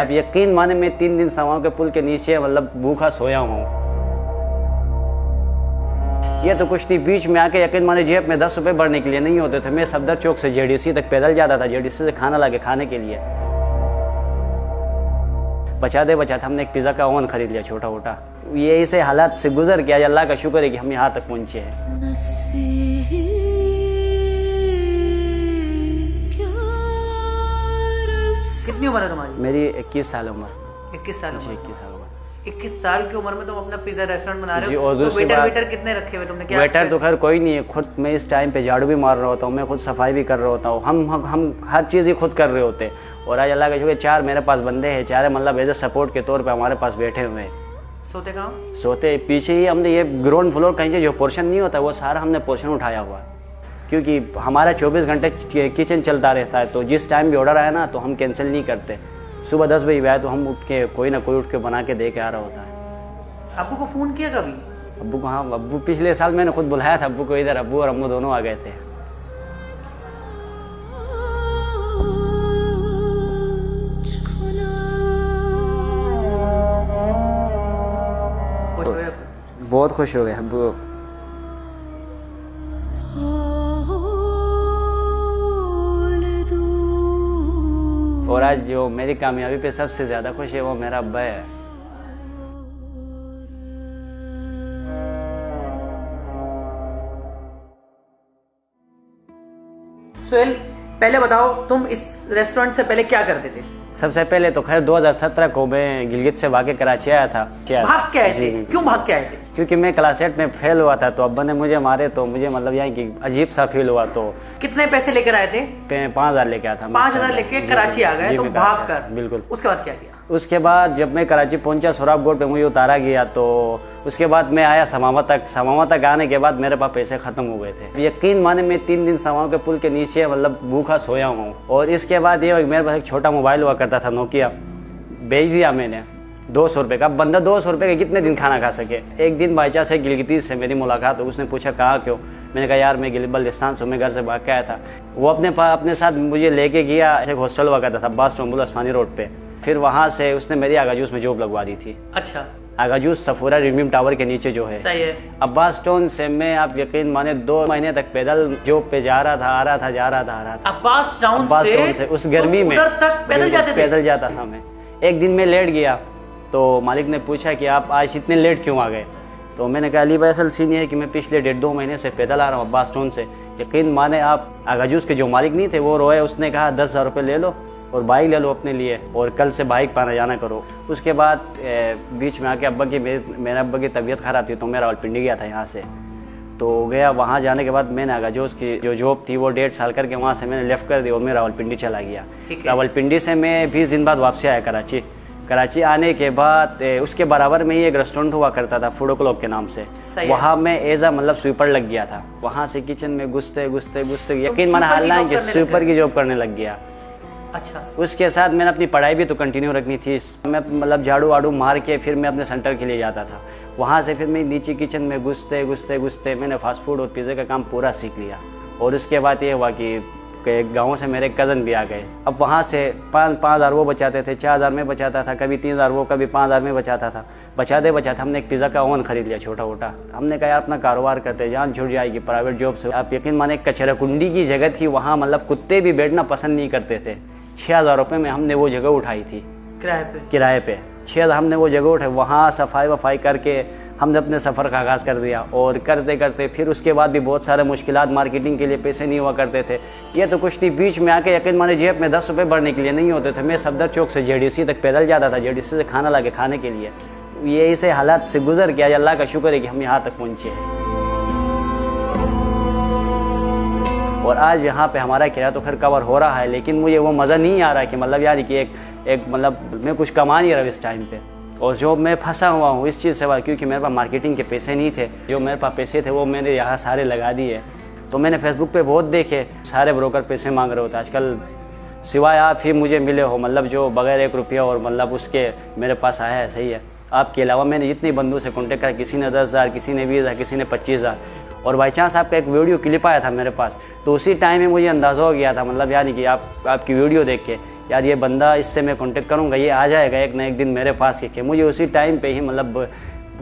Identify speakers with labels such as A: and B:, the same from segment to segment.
A: अब यकीन माने मैं 3 दिन सवाओं के पुल के नीचे मतलब भूखा सोया हूँ। ये तो कुछ नहीं, बीच में आके यकीन माने जेब में 10 रुपए भरने के लिए नहीं होते थे। मैं सफदर चौक से जेडीसी तक पैदल जाता था, जेडीसी से खाना लाके खाने के लिए। बचाते हमने एक पिज़्ज़ा का ओवन खरीद लिया छोटा मोटा। ये इसे हालात से गुजर के आज अल्लाह का शुक्र है कि हम यहाँ तक पहुँचे हैं।
B: कितनी उम्र है तुम्हारी?
A: मेरी 21 साल उम्र।
B: 21 साल?
A: 21 साल उम्र।
B: 21 साल की उम्र में तुम अपना पिज़्ज़ा रेस्टोरेंट बना रहे हो?
A: और
B: तो वेटर कितने रखे हुए तुमने? क्या
A: वेटर तो खैर कोई नहीं है, खुद मैं इस टाइम पे झाड़ू भी मार रहा होता हूँ, मैं खुद सफाई भी कर रहा होता हूँ। हम हर चीज़ ही खुद कर रहे होते हैं। और आज अल्लाह का शुक्र 4 मेरे पास बंदे हैं, 4 मतलब एज ए सपोर्ट के तौर पर हमारे पास बैठे हुए हैं।
B: सोते कहाँ?
A: सोते पीछे ही। हमने ये ग्राउंड फ्लोर कहीं से जो पोर्शन नहीं होता वो सारा हमने पोर्शन उठाया हुआ है, क्योंकि हमारा 24 घंटे किचन चलता रहता है। तो जिस टाइम भी ऑर्डर आया ना तो हम कैंसिल नहीं करते। सुबह 10 बजे भी आए तो हम उठ के कोई ना कोई उठ के बना के दे के आ रहा होता है।
B: अब्बू को फ़ोन किया कभी?
A: अब्बू को? हाँ, अब्बू पिछले साल मैंने खुद बुलाया था अब्बू को इधर। अब्बू और अम्मू दोनों आ गए थे।
B: खुश हुए?
A: बहुत खुश हो गए अब्बू। और आज जो मेरी कामयाबी पे सबसे ज़्यादा खुश है वो मेरा अब्बा है।
B: सुहेल, पहले बताओ तुम इस रेस्टोरेंट से पहले क्या करते थे?
A: सबसे पहले तो खैर 2017 को मैं गिलगित से भाग के कराची आया था।
B: भाग के आए थे? क्यों भाग के आए थे?
A: क्योंकि मैं क्लास 8 में फेल हुआ था, तो अब्बा ने मुझे मारे, तो मुझे मतलब यहाँ की अजीब सा फील हुआ। तो
B: कितने पैसे लेकर आए थे?
A: 5000 लेके आया था।
B: 5000 लेके कराची आ गए तुम भाग कर?
A: बिल्कुल।
B: उसके बाद क्या किया?
A: उसके बाद जब मैं कराची पहुंचा सोराब बोर्ड पे मुझे उतारा गया, तो उसके बाद मैं आया समामा तक आने के बाद मेरे पास पैसे ख़त्म हो गए थे। यकीन माने मैं 3 दिन सवाओं के पुल के नीचे मतलब भूखा सोया हूँ। और इसके बाद ये मेरे पास एक छोटा मोबाइल हुआ करता था नोकिया, बेच दिया मैंने 200 रुपये का। बंदा 200 रुपये का कितने दिन खाना खा सके। एक दिन बाईचांस से गिलगित से मेरी मुलाकात हो, उसने पूछा कहाँ क्यों? मैंने कहा यार मैं बल्दिस्तान से, मैं घर से भाग के आया था। वो अपने साथ मुझे लेके गया, एक हॉस्टल हुआ करता था बास टोम्बुल अस्मानी रोड पे। फिर वहाँ से उसने मेरी आगा जूस में जॉब लगवा दी थी।
B: अच्छा।
A: आगा जूस सफूरा रिमीम टावर के नीचे जो है।
B: सही है।
A: अब्बास टाउन से मैं आप यकीन माने 2 महीने तक पैदल जॉब पे जा रहा था, आ रहा था।
B: अब्बास टाउन से
A: उस गर्मी में
B: तक
A: पैदल जाता था मैं। एक दिन मैं लेट गया तो मालिक ने पूछा कि आप आज इतने लेट क्यों आ गए? तो मैंने कहा अली भाई असल सीन ये है कि मैं पिछले 1.5-2 महीने से पैदल आ रहा हूँ अब्बास टाउन से। यकीन माने आप आगा जूस के जो मालिक नहीं थे वो रोए। उसने कहा 10,000 रुपये ले लो और बाइक ले लो अपने लिए और कल से बाइक पाना जाना करो। उसके बाद बीच में आके मेरे अब्बा की तबीयत ख़राब थी, तो मैं रावलपिंडी गया था यहाँ से। तो गया, वहाँ जाने के बाद मैंने आगा जूस की जो जॉब थी वो 1.5 साल करके वहाँ से मैंने लेफ़्ट कर दी और मैं रावलपिंडी चला गया। रावलपिंडी से मैं 20 दिन बाद वापसी आया कराची आने के बाद उसके बराबर में ही एक रेस्टोरेंट हुआ करता था फूड क्लॉक के नाम से। वहाँ मैं एज आ मतलब स्वीपर लग गया था। वहाँ से किचन में घुसते यकीन माना हालांकि स्वीपर की जॉब करने लग गया।
B: अच्छा।
A: उसके साथ मैंने अपनी पढ़ाई भी तो कंटिन्यू रखनी थी। मैं मतलब झाड़ू वाड़ू मार के फिर मैं अपने सेंटर के लिए जाता था। वहाँ से फिर मैं नीचे किचन में घुसते मैंने फास्ट फूड और पिज़्ज़े का काम पूरा सीख लिया। और उसके बाद ये हुआ कि गाँव से मेरे कज़न भी आ गए। अब वहाँ से 5,000 वो बचाते थे, 4,000 में बचाता था, कभी 3,000 वो, कभी 5,000 में बचाता था। बचाते हमने एक पिज़्ज़ा का ओवन खरीद लिया छोटा मोटा। हमने कहा यार अपना कारोबार करते, जान छूट जाएगी प्राइवेट जॉब से। आप यकीन माने कचरा कुंडी की जगह थी, वहाँ मतलब कुत्ते भी बैठना पसंद नहीं करते थे। 6,000 रुपये में हमने वो जगह उठाई थी किराए पे 6,000 हमने वो जगह उठाई। वहाँ सफाई वफाई करके हमने अपने सफ़र का आगाज़ कर दिया। और करते फिर उसके बाद भी बहुत सारे मुश्किलात, मार्केटिंग के लिए पैसे नहीं हुआ करते थे। ये तो कुछ नहीं, बीच में आके यकीन माने जेब में 10 रुपये भरने के लिए नहीं होते थे। मैं सफदर चौक से जेडीसी तक पैदल जाता था, जेडीसी से खाना लाके खाने के लिए। ये इसे हालात से गुजर के आज अल्लाह का शुक्र है कि हम यहाँ तक पहुँचे हैं। और आज यहाँ पे हमारा किराया तो खैर कवर हो रहा है, लेकिन मुझे वो मज़ा नहीं आ रहा कि मतलब यानी कि एक मतलब मैं कुछ कमा नहीं रहा इस टाइम पे। और जो मैं फंसा हुआ हूँ इस चीज़ से, क्योंकि मेरे पास मार्केटिंग के पैसे नहीं थे। जो मेरे पास पैसे थे वो मैंने यहाँ सारे लगा दिए। तो मैंने फेसबुक पे बहुत देखे, सारे ब्रोकर पैसे मांग रहे होते आजकल। सिवाय आप ही मुझे मिले हो, मतलब जो बगैर 1 रुपया और मतलब उसके मेरे पास आया है। सही है, आपके अलावा मैंने जितनी बंदों से कॉन्टेक्ट करा, किसी ने 10,000, किसी ने 20,000, किसी ने 25,000। और बाई चांस आपका एक वीडियो क्लिप आया था मेरे पास, तो उसी टाइम में मुझे अंदाज़ा हो गया था, मतलब यानी कि आपकी वीडियो देख के यार ये बंदा, इससे मैं कांटेक्ट करूँगा, ये आ जाएगा एक ना एक दिन मेरे पास के। मुझे उसी टाइम पे ही मतलब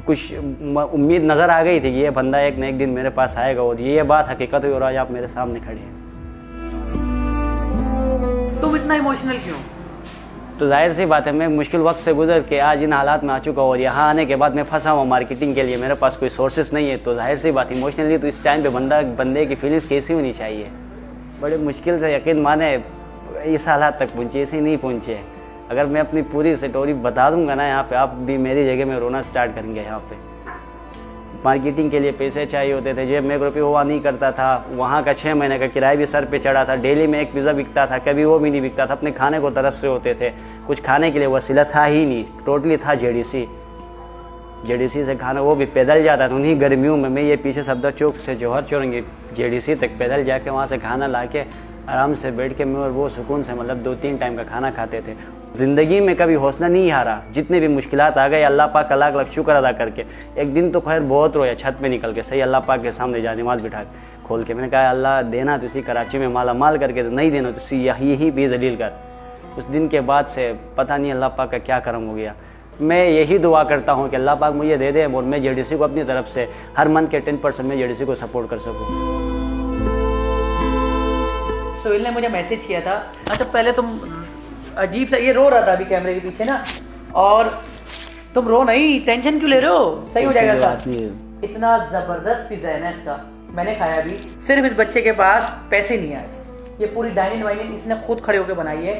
A: कुछ उम्मीद नज़र आ गई थी कि ये बंदा एक ना एक दिन मेरे पास आएगा और ये बात हकीकत हुई और आज आप मेरे सामने खड़े हैं।
B: तुम इतना इमोशनल क्यों?
A: तो जाहिर सी बात है, मैं मुश्किल वक्त से गुजर के आज इन हालात में आ चुका हूँ और यहाँ आने के बाद मैं फंसा हुआ मार्केटिंग के लिए, मेरे पास कोई सोर्सेस नहीं है। तो जाहिर सी बात इमोशनली तो इस टाइम पे बंदे की फीलिंग्स कैसी होनी चाहिए। बड़े मुश्किल से यकीन माने इस हालात तक पहुँचे, ऐसे नहीं पहुँचे। अगर मैं अपनी पूरी स्टोरी बता दूंगा ना यहाँ पे, आप भी मेरी जगह में रोना स्टार्ट करेंगे। यहाँ पे मार्केटिंग के लिए पैसे चाहिए होते थे, जेब में 1 रुपये हुआ नहीं करता था। वहाँ का 6 महीने का किराया भी सर पे चढ़ा था। डेली में एक पिज़्ज़ा बिकता था, कभी वो भी नहीं बिकता था। अपने खाने को तरस रहे होते थे, कुछ खाने के लिए वसीला था ही नहीं। टोटली था जेडीसी से खाना, वो भी पैदल जाता था। उन्हीं गर्मियों में मैं ये पीछे सफदर चौक से जौहर चौरंगी जेडीसी तक पैदल जाके वहाँ से खाना ला के आराम से बैठ के मैं और वो सुकून से मतलब 2-3 टाइम का खाना खाते थे। ज़िंदगी में कभी हौसला नहीं हारा। जितने भी मुश्किलात आ गए, अल्लाह पाक का लाख लाख शुक्र अदा करके एक दिन तो खैर बहुत रोया, छत पे निकल के सही अल्लाह पाक के सामने जानिमाज़ बिठा खोल के मैंने कहा अल्लाह देना तो इसी कराची में माला माल करके, तो नहीं देना तो यही बेजलील कर। उस दिन के बाद से पता नहीं अल्लाह पाक का क्या करम हो गया। मैं यही दुआ करता हूँ कि अल्लाह पाक मुझे दे दे और मैं जेडीसी को अपनी तरफ से हर मंथ के 10% में जेडीसी को सपोर्ट कर सकूँ।
B: सोहेल ने मुझे मैसेज किया था। अच्छा पहले तुम अजीब सा ये रो रहा था अभी कैमरे के पीछे ना, और तुम रो नहीं, टेंशन क्यों ले रहे हो? सही हो जाएगा सर। इतना जबरदस्त पिज्जा है ना इसका, मैंने खाया अभी। सिर्फ इस बच्चे के पास पैसे नहीं है। ये पूरी डाइनिंग वाइनिंग इसने खुद खड़े होकर बनाई है,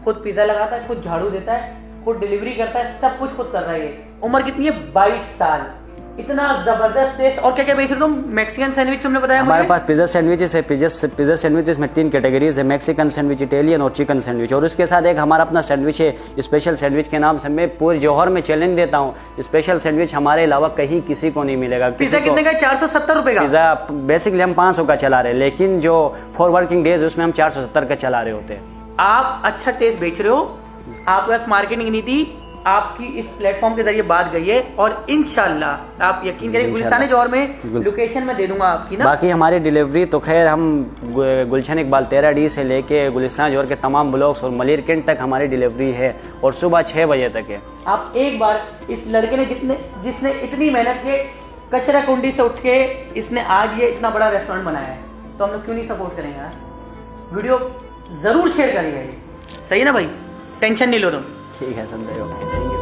B: खुद पिज्जा लगाता है, खुद झाड़ू देता है, खुद डिलीवरी करता है, सब कुछ खुद कर रहा है। उम्र कितनी है? 22 साल। इतना जबरदस्त टेस्ट। और क्या क्या बेच रहे हो तुम? मैक्सिकन सैंडविच तुमने बताया
A: हमारे पास पिज़्ज़ा सैंडविचेस है। पिज़्ज़ा सैंडविचेस में 3 कैटेगरीज है, मैक्सिकन सैंडविच, इटालियन और चिकन सैंडविच। और उसके साथ एक हमारा अपना सैंडविच है, स्पेशल सैंडविच के नाम से। मैं पूरे जौहर में चैलेंज देता हूँ, स्पेशल सैंडविच हमारे अलावा कहीं किसी को नहीं मिलेगा।
B: पिज़्ज़ा कितने का? 470 रुपए का।
A: पिज़्ज़ा बेसिकली हम 500 का चला रहे हैं, लेकिन जो 4 वर्किंग डेज उसमें हम 470 का चला रहे होते हैं।
B: आप अच्छा टेस्ट बेच रहे हो, आपके पास मार्केटिंग नहीं थी, आपकी इस प्लेटफॉर्म के जरिए बात गई है और इंशाल्लाह आप यकीन करें गुलिस्तान जौहर में लोकेशन में दे दूंगा आपकी ना।
A: बाकी हमारी डिलीवरी तो खैर हम गुलशन इकबाल 13D से लेके गुलिस्तान जौहर के तमाम ब्लॉक्स और मलिर कैंट तक हमारी डिलीवरी है और सुबह 6 बजे तक है।
B: आप एक बार इस लड़के ने जिसने इतनी मेहनत के कचरा कुंडी से उठ के इसने आज ये इतना बड़ा रेस्टोरेंट बनाया है, तो हम लोग क्यों नहीं सपोर्ट करेंगे यार? वीडियो जरूर शेयर करिएगा, सही है ना भाई? टेंशन नहीं लो तुम।
A: ठीक है संजय, ओके, थैंक यू।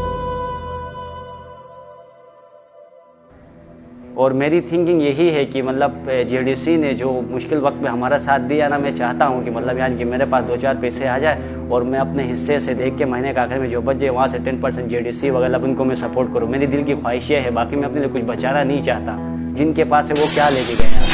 A: और मेरी थिंकिंग यही है कि मतलब जेडीसी ने जो मुश्किल वक्त में हमारा साथ दिया ना, मैं चाहता हूँ कि मतलब यानी कि मेरे पास 2-4 पैसे आ जाए और मैं अपने हिस्से से देख के महीने के आखिर में जो बच जाए वहाँ से 10% जेडीसी वगैरह उनको मैं सपोर्ट करूँ। मेरी दिल की ख्वाहिश है, बाकी मैं अपने लिए कुछ बचाना नहीं चाहता। जिनके पास है वो क्या लेके गए हैं।